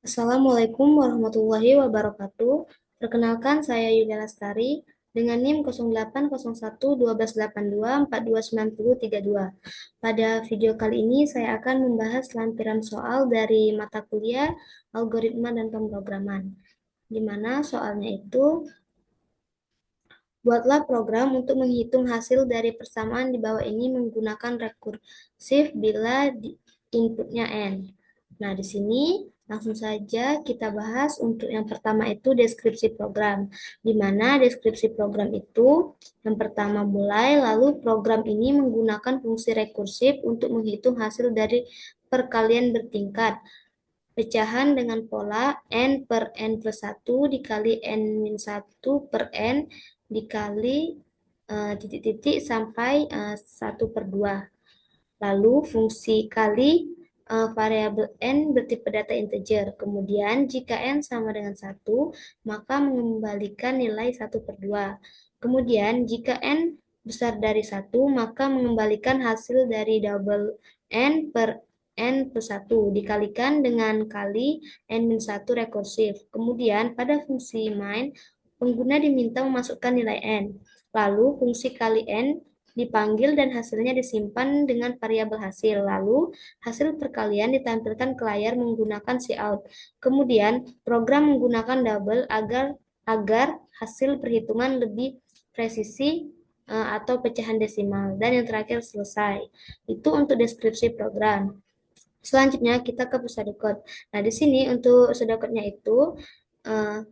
Assalamualaikum warahmatullahi wabarakatuh. Perkenalkan, saya Yulia Lastari dengan NIM 0801 1282 429032. Pada video kali ini saya akan membahas lampiran soal dari mata kuliah Algoritma dan Pemrograman, di mana soalnya itu buatlah program untuk menghitung hasil dari persamaan di bawah ini menggunakan rekursif bila inputnya n. Nah, di sini langsung saja kita bahas untuk yang pertama itu deskripsi program. Di mana deskripsi program itu yang pertama mulai, lalu program ini menggunakan fungsi rekursif untuk menghitung hasil dari perkalian bertingkat. Pecahan dengan pola n per n plus 1 dikali n min 1 per n dikali titik-titik sampai 1 per 2. Lalu fungsi kali variabel n bertipe data integer. Kemudian jika n sama dengan 1, maka mengembalikan nilai 1 per 2. Kemudian jika n besar dari 1, maka mengembalikan hasil dari double n per n plus 1 dikalikan dengan kali n min 1 rekursif. Kemudian pada fungsi main, pengguna diminta memasukkan nilai n. Lalu fungsi kali n dipanggil dan hasilnya disimpan dengan variabel hasil. Lalu hasil perkalian ditampilkan ke layar menggunakan cout. Kemudian program menggunakan double agar hasil perhitungan lebih presisi atau pecahan desimal. Dan yang terakhir selesai. Itu untuk deskripsi program. Selanjutnya kita ke pseudocode. Nah, di sini untuk pseudocode-nya itu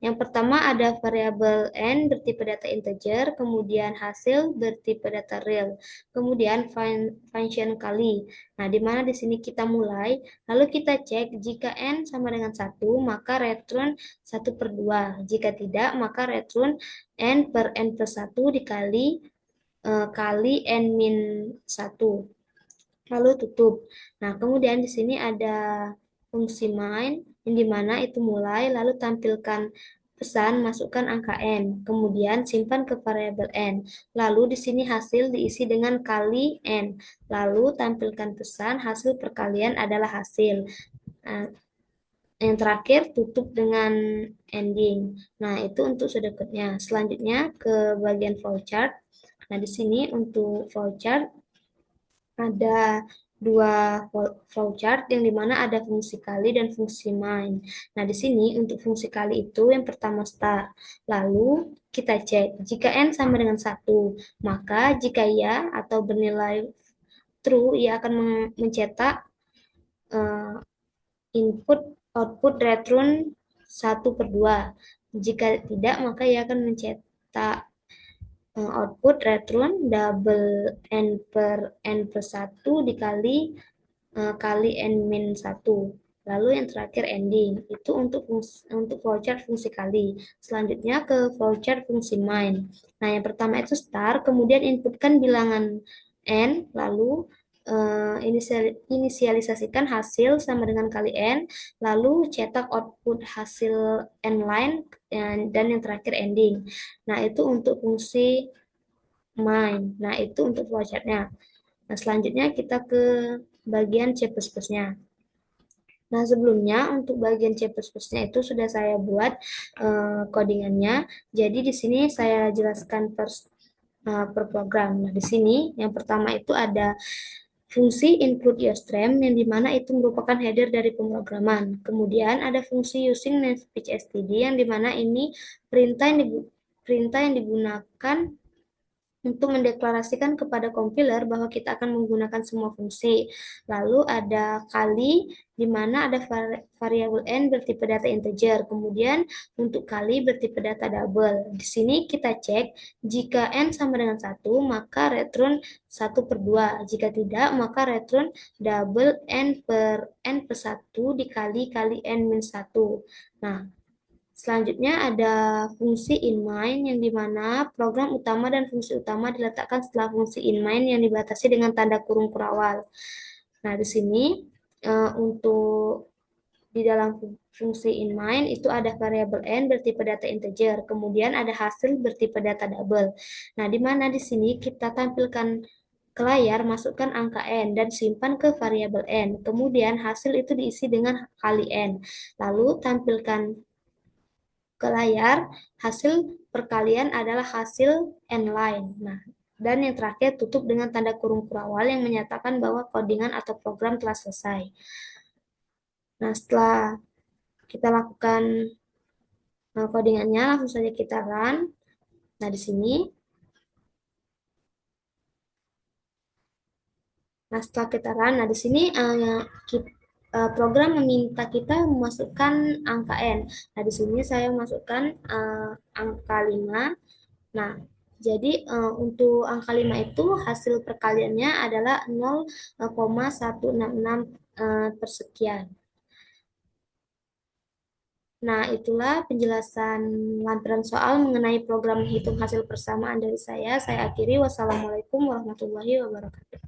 yang pertama ada variabel n bertipe data integer, kemudian hasil bertipe data real, kemudian function kali. Nah, di mana di sini kita mulai, lalu kita cek jika n sama dengan 1, maka return 1 per 2. Jika tidak, maka return n per n plus 1 dikali kali n min 1. Lalu tutup. Nah, kemudian di sini ada fungsi main, yang dimana itu mulai, lalu tampilkan pesan, masukkan angka n, kemudian simpan ke variabel n. Lalu di sini hasil diisi dengan kali n, lalu tampilkan pesan, hasil perkalian adalah hasil. Nah, yang terakhir tutup dengan ending. Nah, itu untuk sedekatnya. Selanjutnya ke bagian flowchart. Nah, di sini untuk flowchart ada dua flowchart yang dimana ada fungsi kali dan fungsi main. Nah, di sini untuk fungsi kali itu yang pertama start. Lalu kita cek jika n sama dengan 1, maka jika ya atau bernilai true, ia akan mencetak uh, input output return 1 per 2. Jika tidak, maka ia akan mencetak output return double n per n plus 1 dikali kali n min 1. Lalu yang terakhir ending. Itu untuk flowchart fungsi kali. Selanjutnya ke flowchart fungsi main. Nah, yang pertama itu start, kemudian inputkan bilangan n, lalu inisialisasikan hasil sama dengan kali n, lalu cetak output hasil n line, dan yang terakhir ending. Nah, itu untuk fungsi main. Nah, itu untuk flowchart-nya. Nah, selanjutnya kita ke bagian C++-nya. Nah, sebelumnya untuk bagian C++-nya itu sudah saya buat codingannya. Jadi di sini saya jelaskan per program. Nah, di sini yang pertama itu ada fungsi include stream yang dimana itu merupakan header dari pemrograman. Kemudian ada fungsi using namespace std yang dimana ini perintah yang digunakan untuk mendeklarasikan kepada kompiler bahwa kita akan menggunakan semua fungsi. Lalu ada kali, di mana ada variabel n bertipe data integer. Kemudian untuk kali bertipe data double. Di sini kita cek, jika n sama dengan 1, maka return 1 per 2. Jika tidak, maka return double n per n plus 1 dikali kali n min 1. Nah, selanjutnya ada fungsi inMain yang dimana program utama dan fungsi utama diletakkan setelah fungsi inMain yang dibatasi dengan tanda kurung kurawal. Nah, di sini untuk di dalam fungsi inMain itu ada variabel n bertipe data integer, kemudian ada hasil bertipe data double. Nah, di mana di sini kita tampilkan ke layar, masukkan angka N dan simpan ke variabel N. Kemudian hasil itu diisi dengan kali N. Lalu tampilkan ke layar, hasil perkalian adalah hasil N line. Nah, dan yang terakhir tutup dengan tanda kurung kurawal yang menyatakan bahwa codingan atau program telah selesai. Nah, setelah kita lakukan codingannya, langsung saja kita run. Nah, di sini, nah setelah kita run, nah di sini program meminta kita memasukkan angka N. Nah, di sini saya masukkan angka 5. Nah, jadi untuk angka 5 itu hasil perkaliannya adalah 0,166 persekian. Nah, itulah penjelasan lampiran soal mengenai program menghitung hasil persamaan dari saya. Saya akhiri. Wassalamualaikum warahmatullahi wabarakatuh.